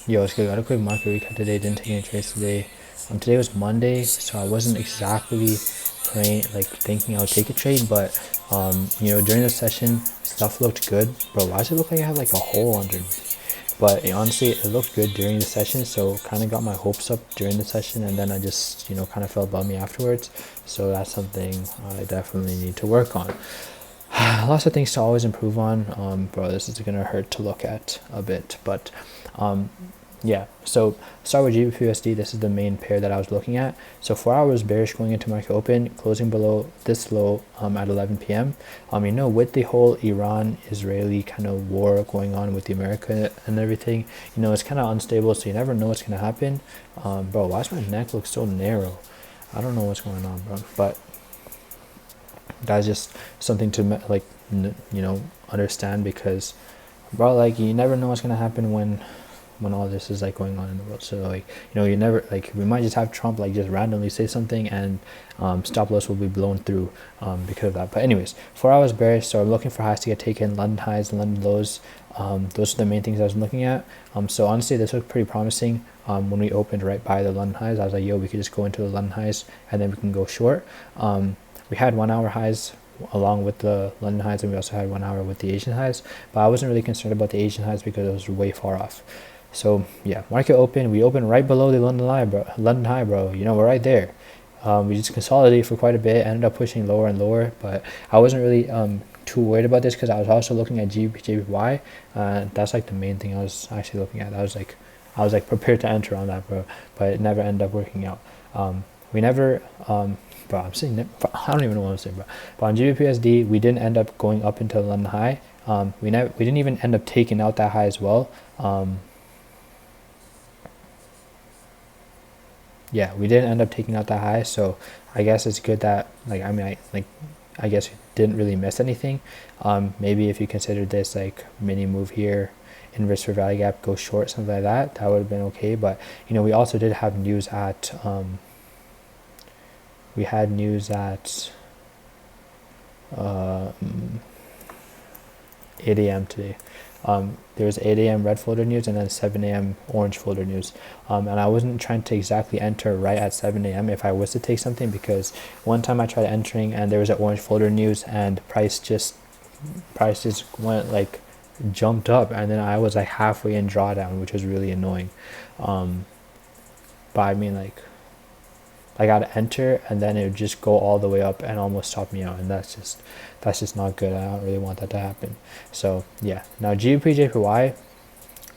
Yo, it's good. Got a quick market recap today. Didn't take any trades today. Today was Monday, so I wasn't exactly praying, like thinking I would take a trade, but during the session, stuff looked good. Bro, why does it look like I have like a hole underneath? But honestly, it looked good during the session, so kind of got my hopes up during the session, and then I just kind of felt bummy afterwards. So that's something I definitely need to work on. Lots of things to always improve on. Bro, this is gonna hurt to look at a bit, but yeah, so start with GBPUSD. This is the main pair that I was looking at. So 4 hours bearish going into market open, closing below this low at 11 p.m. With the whole Iran-Israeli kind of war going on with the America and everything, it's kind of unstable, so you never know what's gonna happen. Bro, why does my neck look so narrow? I don't know what's going on, bro, but that's just something to understand, because bro, like, you never know what's gonna happen when all this is like going on in the world. So like, you never, like, we might just have Trump like just randomly say something, and stop loss will be blown through because of that. But anyways, 4 hours bearish, so I'm looking for highs to get taken, London highs, London lows. Those are the main things I was looking at. So honestly, this looked pretty promising. When we opened right by the London highs, I was like, yo, we could just go into the London highs and then we can go short. We had 1 hour highs along with the London highs, and we also had 1 hour with the Asian highs, but I wasn't really concerned about the Asian highs because it was way far off. So yeah, market open. We opened right below the London high, bro. We're right there. We just consolidated for quite a bit, ended up pushing lower and lower, but I wasn't really too worried about this because I was also looking at JPY. That's like the main thing I was actually looking at. I was like prepared to enter on that, bro, but it never ended up working out. We never, bro, I'm saying, I don't even know what I'm saying, bro. But on GBPUSD, we didn't end up going up into the London high. We didn't even end up taking out that high as well. Yeah, we didn't end up taking out that high, so I guess it's good that, like, I guess we didn't really miss anything. Maybe if you considered this like mini move here, inverse for value gap, go short, something like that, that would have been okay. But we also did have news at 8 a.m. today. There was 8 a.m. red folder news and then 7 a.m. orange folder news. And I wasn't trying to exactly enter right at 7 a.m. if I was to take something, because one time I tried entering and there was an orange folder news and price just went like jumped up, and then I was like halfway in drawdown, which was really annoying. But I mean, like, I got to enter and then it would just go all the way up and almost stop me out, and that's just not good. I don't really want that to happen. So yeah, now GBP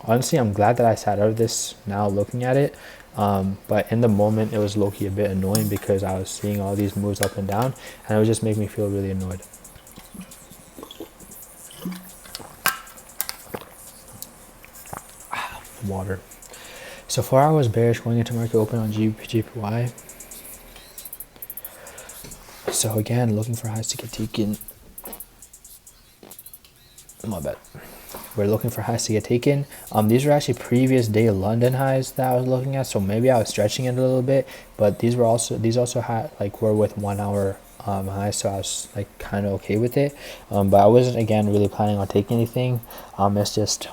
honestly, I'm glad that I sat out of this now looking at it, but in the moment it was low-key a bit annoying because I was seeing all these moves up and down, and it would just make me feel really annoyed. Water. So 4 hours bearish going into market open on GBP. So again, looking for highs to get taken. My bad. We're looking for highs to get taken. These were actually previous day London highs that I was looking at, so maybe I was stretching it a little bit, but these also had, like, were with 1 hour highs, so I was like kind of okay with it. But I wasn't, again, really planning on taking anything. It's just,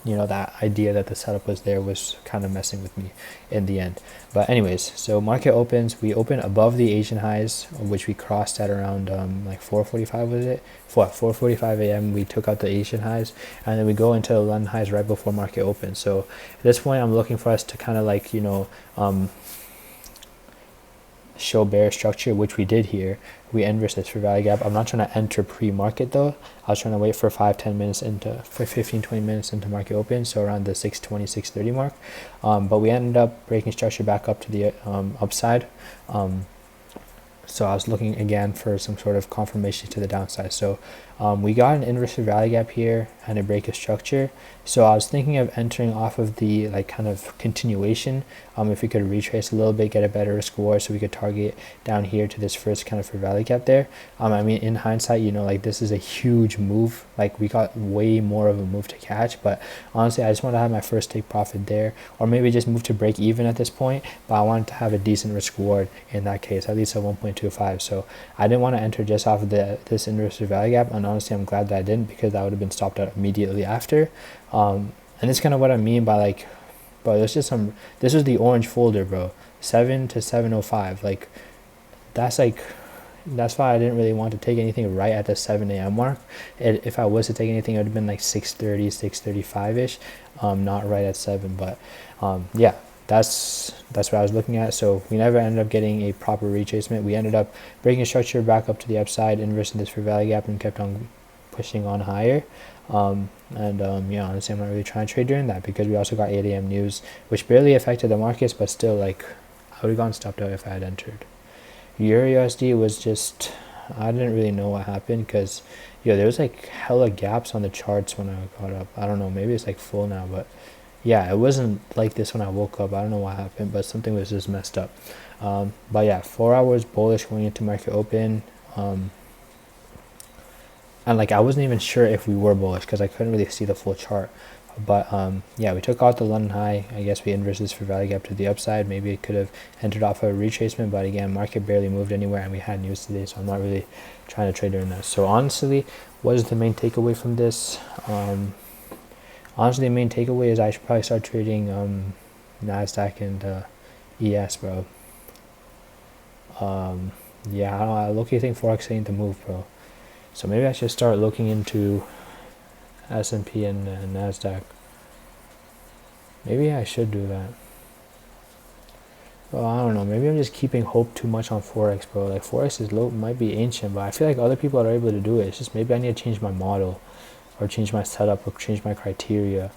that idea that the setup was there was kind of messing with me in the end. But anyways, so market opens. We open above the Asian highs, which we crossed at around like 4:45, was it? 4:45 a.m. We took out the Asian highs, and then we go into the London highs right before market opens. So at this point, I'm looking for us to kind of like show bear structure, which we did here. We inverse this for value gap. I'm not trying to enter pre-market though. I was trying to wait for 15-20 minutes into market open, so around the 6:20 6:30 mark. But we ended up breaking structure back up to the upside. So I was looking again for some sort of confirmation to the downside. So we got an inverse value gap here and a break of structure. So I was thinking of entering off of the like kind of continuation. If we could retrace a little bit, get a better risk reward, so we could target down here to this first kind of value gap there. I mean, in hindsight, like, this is a huge move. Like, we got way more of a move to catch, but honestly, I just want to have my first take profit there, or maybe just move to break even at this point. But I wanted to have a decent risk reward in that case, at least a 1.25. So I didn't want to enter just off of this inverse value gap, and honestly, I'm glad that I didn't, because that would have been stopped out immediately after. And it's kind of what I mean by, like, bro. There's just some. This was the orange folder, bro. 7 to 7:05. Like that's like that's why I didn't really want to take anything right at the 7 a.m. mark. If I was to take anything, it would have been like 6:30, 6:35 ish, not right at 7. But yeah, that's what I was looking at. So we never ended up getting a proper retracement. We ended up breaking structure back up to the upside, inversing this for value gap, and kept on pushing on higher. Yeah, honestly, I'm not really trying to trade during that because we also got 8 a.m. news, which barely affected the markets, but still, like, I would have gone stopped out if I had entered. Euro USD was just, I didn't really know what happened because, there was like hella gaps on the charts when I got up. I don't know, maybe it's like full now, but yeah, it wasn't like this when I woke up. I don't know what happened, but something was just messed up. But yeah, 4 hours bullish going into market open. And like I wasn't even sure if we were bullish because I couldn't really see the full chart. But yeah, we took out the London high. I guess we inversed this for value gap to the upside. Maybe it could have entered off a retracement, but again, market barely moved anywhere, and we had news today, so I'm not really trying to trade during that. So honestly, what is the main takeaway from this? Honestly, the main takeaway is I should probably start trading Nasdaq and ES, bro. Yeah, I look, you think Forex ain't the move, bro. So maybe I should start looking into S&P and Nasdaq. Maybe I should do that. Well, I don't know. Maybe I'm just keeping hope too much on Forex, bro. Like Forex is low, might be ancient, but I feel like other people are able to do it. It's just maybe I need to change my model, or change my setup, or change my criteria.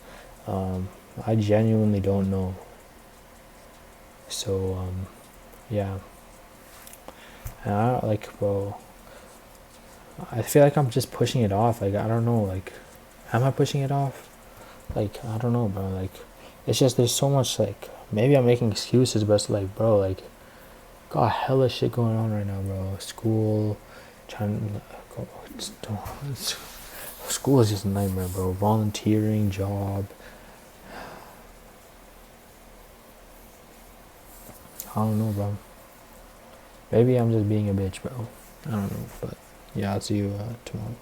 I genuinely don't know. So yeah. And I don't, like, bro, I feel like I'm just pushing it off. Like, I don't know. Like, am I pushing it off? Like, I don't know, bro. Like, it's just there's so much, like, maybe I'm making excuses, but it's like, bro, like, got hella shit going on right now, bro. School, trying to go, school is just a nightmare, bro. Volunteering, job. I don't know, bro. Maybe I'm just being a bitch, bro. I don't know, but yeah, I'll see you tomorrow.